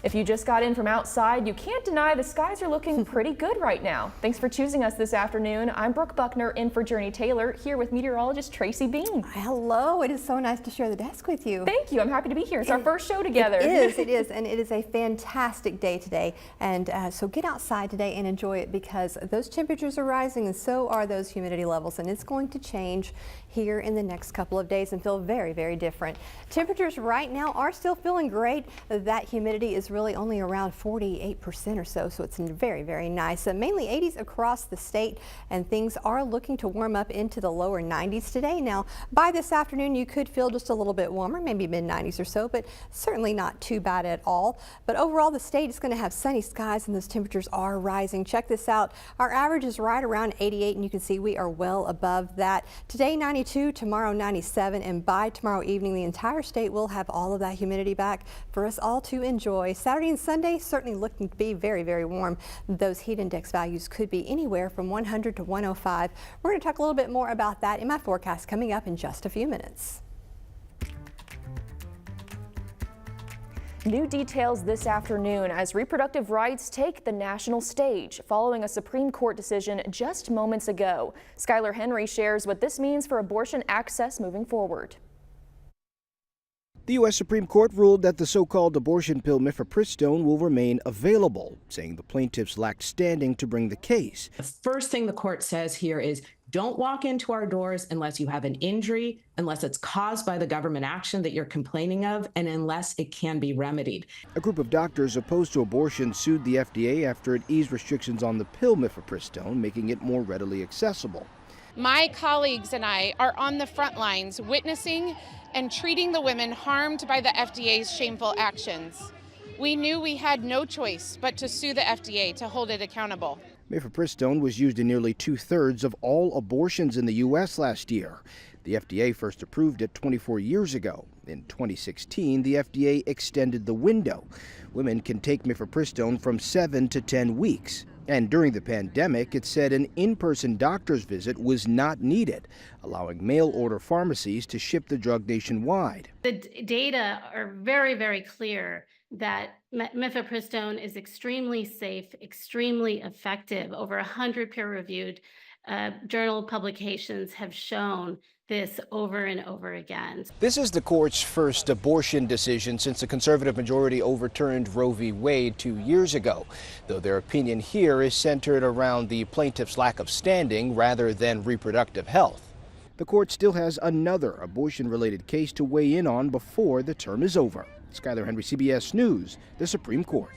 If you just got in from outside, you can't deny the skies are looking pretty good right now. Thanks for choosing us this afternoon. I'm Brooke Buckner in for Journey Taylor, here with meteorologist Tracy Bean. Hello, it is so nice to share the desk with you. Thank you, I'm happy to be here. It's our first show together. It is, and it is a fantastic day today. And so get outside today and enjoy it, because those temperatures are rising and so are those humidity levels, and it's going to change here in the next couple of days and feel very, very different. Temperatures right now are still feeling great. That humidity is really only around 48% or so, so it's very, very nice. Mainly 80s across the state, and things are looking to warm up into the lower 90s today. Now, by this afternoon, you could feel just a little bit warmer, maybe mid-90s or so, but certainly not too bad at all. But overall, the state is going to have sunny skies, and those temperatures are rising. Check this out. Our average is right around 88, and you can see we are well above that. Today, 92, tomorrow 97, and by tomorrow evening, the entire state will have all of that humidity back for us all to enjoy. Saturday and Sunday certainly looking to be very, very warm. Those heat index values could be anywhere from 100 to 105. We're going to talk a little bit more about that in my forecast coming up in just a few minutes. New details this afternoon as reproductive rights take the national stage following a Supreme Court decision just moments ago. Skylar Henry shares what this means for abortion access moving forward. The U.S. Supreme Court ruled that the so-called abortion pill mifepristone will remain available, saying the plaintiffs lacked standing to bring the case. The first thing the court says here is don't walk into our doors unless you have an injury, unless it's caused by the government action that you're complaining of, and unless it can be remedied. A group of doctors opposed to abortion sued the FDA after it eased restrictions on the pill mifepristone, making it more readily accessible. My colleagues and I are on the front lines witnessing and treating the women harmed by the FDA's shameful actions. We knew we had no choice but to sue the FDA to hold it accountable. Mifepristone was used in nearly 2/3 of all abortions in the U.S. last year. The FDA first approved it 24 years ago. In 2016, the FDA extended the window. Women can take mifepristone from 7 to 10 weeks. And during the pandemic, it said an in-person doctor's visit was not needed, allowing mail-order pharmacies to ship the drug nationwide. The data are very, very clear that mifepristone is extremely safe, extremely effective. Over 100 peer-reviewed journal publications have shown this over and over again. This is the court's first abortion decision since the conservative majority overturned Roe v. Wade 2 years ago, though their opinion here is centered around the plaintiff's lack of standing rather than reproductive health. The court still has another abortion-related case to weigh in on before the term is over. Skylar Henry, CBS News, the Supreme Court.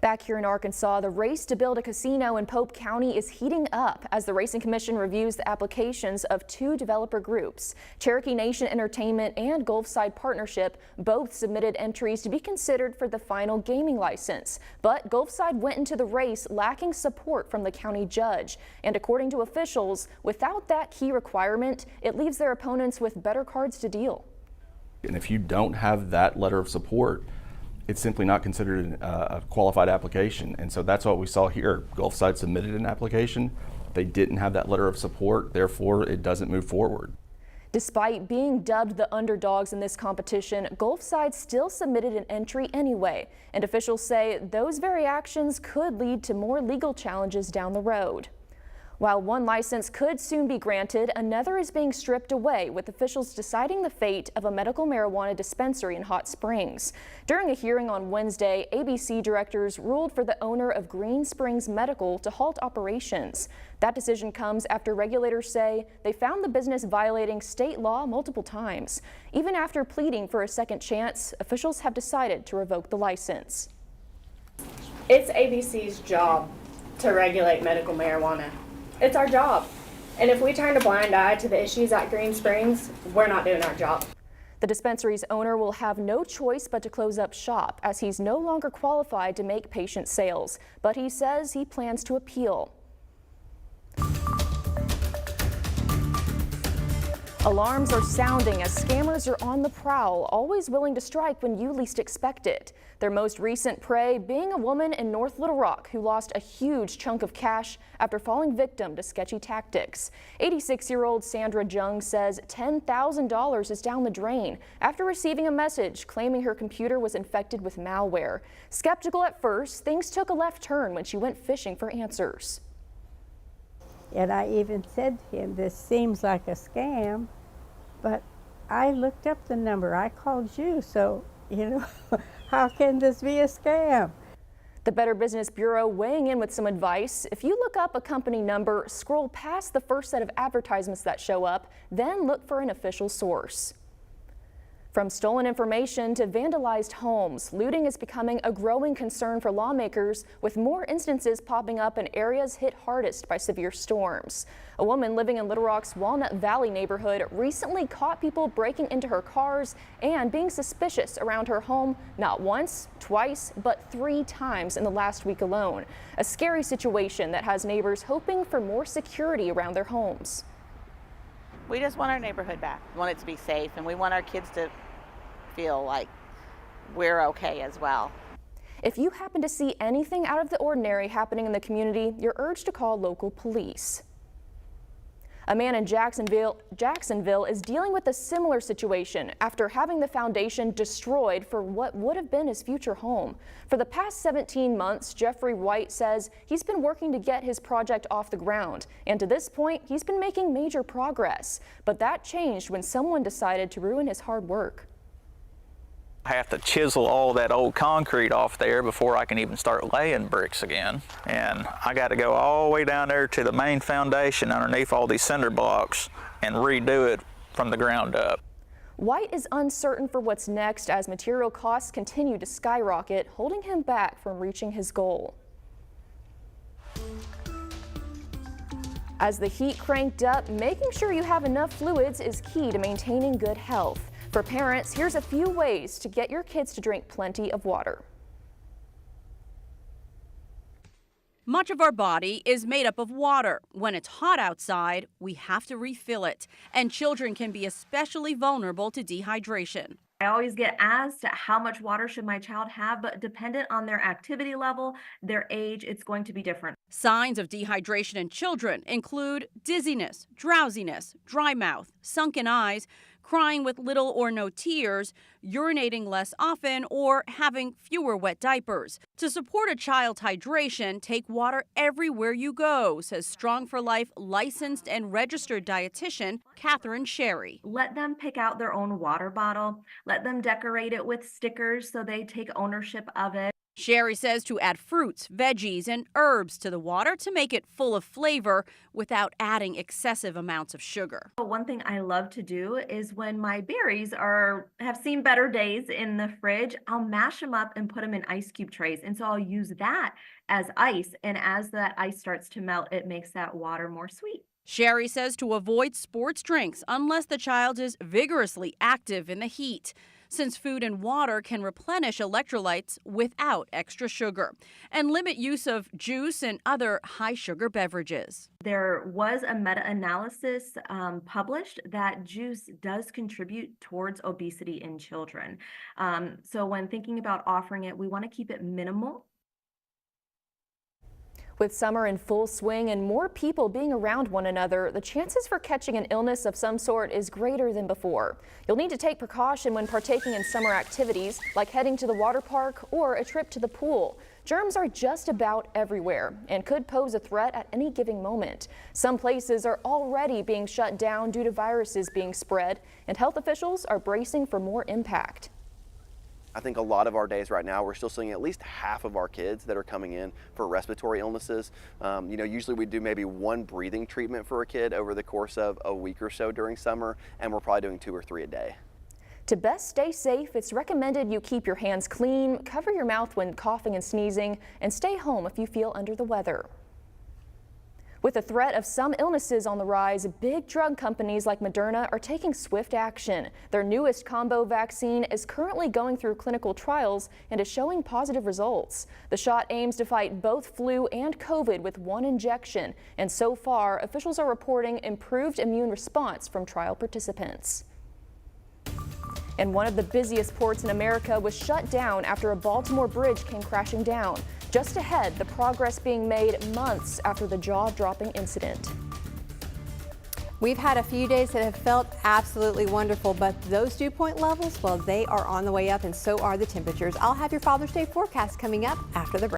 Back here in Arkansas, the race to build a casino in Pope County is heating up as the Racing Commission reviews the applications of two developer groups. Cherokee Nation Entertainment and Gulfside Partnership both submitted entries to be considered for the final gaming license. But Gulfside went into the race lacking support from the county judge. And according to officials, without that key requirement, it leaves their opponents with better cards to deal. And if you don't have that letter of support, it's simply not considered a qualified application. And so that's what we saw here. Gulfside submitted an application. They didn't have that letter of support, therefore it doesn't move forward. Despite being dubbed the underdogs in this competition, Gulfside still submitted an entry anyway. And officials say those very actions could lead to more legal challenges down the road. While one license could soon be granted, another is being stripped away, with officials deciding the fate of a medical marijuana dispensary in Hot Springs. During a hearing on Wednesday, ABC directors ruled for the owner of Green Springs Medical to halt operations. That decision comes after regulators say they found the business violating state law multiple times. Even after pleading for a second chance, officials have decided to revoke the license. It's ABC's job to regulate medical marijuana. It's our job. And if we turn a blind eye to the issues at Green Springs, we're not doing our job. The dispensary's owner will have no choice but to close up shop as he's no longer qualified to make patient sales. But he says he plans to appeal. Alarms are sounding as scammers are on the prowl, always willing to strike when you least expect it. Their most recent prey being a woman in North Little Rock who lost a huge chunk of cash after falling victim to sketchy tactics. 86-year-old Sandra Jung says $10,000 is down the drain after receiving a message claiming her computer was infected with malware. Skeptical at first, things took a left turn when she went fishing for answers. And I even said to him, this seems like a scam, but I looked up the number. I called you, so, how can this be a scam? The Better Business Bureau weighing in with some advice. If you look up a company number, scroll past the first set of advertisements that show up, then look for an official source. From stolen information to vandalized homes, looting is becoming a growing concern for lawmakers, with more instances popping up in areas hit hardest by severe storms. A woman living in Little Rock's Walnut Valley neighborhood recently caught people breaking into her cars and being suspicious around her home not once, twice, but 3 times in the last week alone. A scary situation that has neighbors hoping for more security around their homes. We just want our neighborhood back. We want it to be safe, and we want our kids to feel like we're okay as well. If you happen to see anything out of the ordinary happening in the community, you're urged to call local police. A man in Jacksonville is dealing with a similar situation after having the foundation destroyed for what would have been his future home. For the past 17 months, Jeffrey White says he's been working to get his project off the ground, and to this point, he's been making major progress. But that changed when someone decided to ruin his hard work. I have to chisel all that old concrete off there before I can even start laying bricks again. And I got to go all the way down there to the main foundation underneath all these cinder blocks and redo it from the ground up. White is uncertain for what's next as material costs continue to skyrocket, holding him back from reaching his goal. As the heat cranked up, making sure you have enough fluids is key to maintaining good health. For parents, here's a few ways to get your kids to drink plenty of water. Much of our body is made up of water. When it's hot outside, we have to refill it, and children can be especially vulnerable to dehydration. I always get asked how much water should my child have, but dependent on their activity level, their age, it's going to be different. Signs of dehydration in children include dizziness, drowsiness, dry mouth, sunken eyes, crying with little or no tears, urinating less often, or having fewer wet diapers. To support a child's hydration, take water everywhere you go, says Strong for Life licensed and registered dietitian Catherine Sherry. Let them pick out their own water bottle. Let them decorate it with stickers so they take ownership of it. Sherry says to add fruits, veggies, and herbs to the water to make it full of flavor without adding excessive amounts of sugar. One thing I love to do is when my berries have seen better days in the fridge, I'll mash them up and put them in ice cube trays. And so I'll use that as ice. And as that ice starts to melt, it makes that water more sweet. Sherry says to avoid sports drinks unless the child is vigorously active in the heat, since food and water can replenish electrolytes without extra sugar, and limit use of juice and other high-sugar beverages. There was a meta-analysis published that juice does contribute towards obesity in children. So when thinking about offering it, we want to keep it minimal. With summer in full swing and more people being around one another, the chances for catching an illness of some sort is greater than before. You'll need to take precaution when partaking in summer activities, like heading to the water park or a trip to the pool. Germs are just about everywhere and could pose a threat at any given moment. Some places are already being shut down due to viruses being spread, and health officials are bracing for more impact. I think a lot of our days right now, we're still seeing at least half of our kids that are coming in for respiratory illnesses. Usually we do maybe 1 breathing treatment for a kid over the course of a week or so during summer, and we're probably doing 2 or 3 a day. To best stay safe, it's recommended you keep your hands clean, cover your mouth when coughing and sneezing, and stay home if you feel under the weather. With the threat of some illnesses on the rise, big drug companies like Moderna are taking swift action. Their newest combo vaccine is currently going through clinical trials and is showing positive results. The shot aims to fight both flu and COVID with one injection, and so far, officials are reporting improved immune response from trial participants. And one of the busiest ports in America was shut down after a Baltimore bridge came crashing down. Just ahead, the progress being made months after the jaw-dropping incident. We've had a few days that have felt absolutely wonderful, but those dew point levels, well, they are on the way up, and so are the temperatures. I'll have your Father's Day forecast coming up after the break.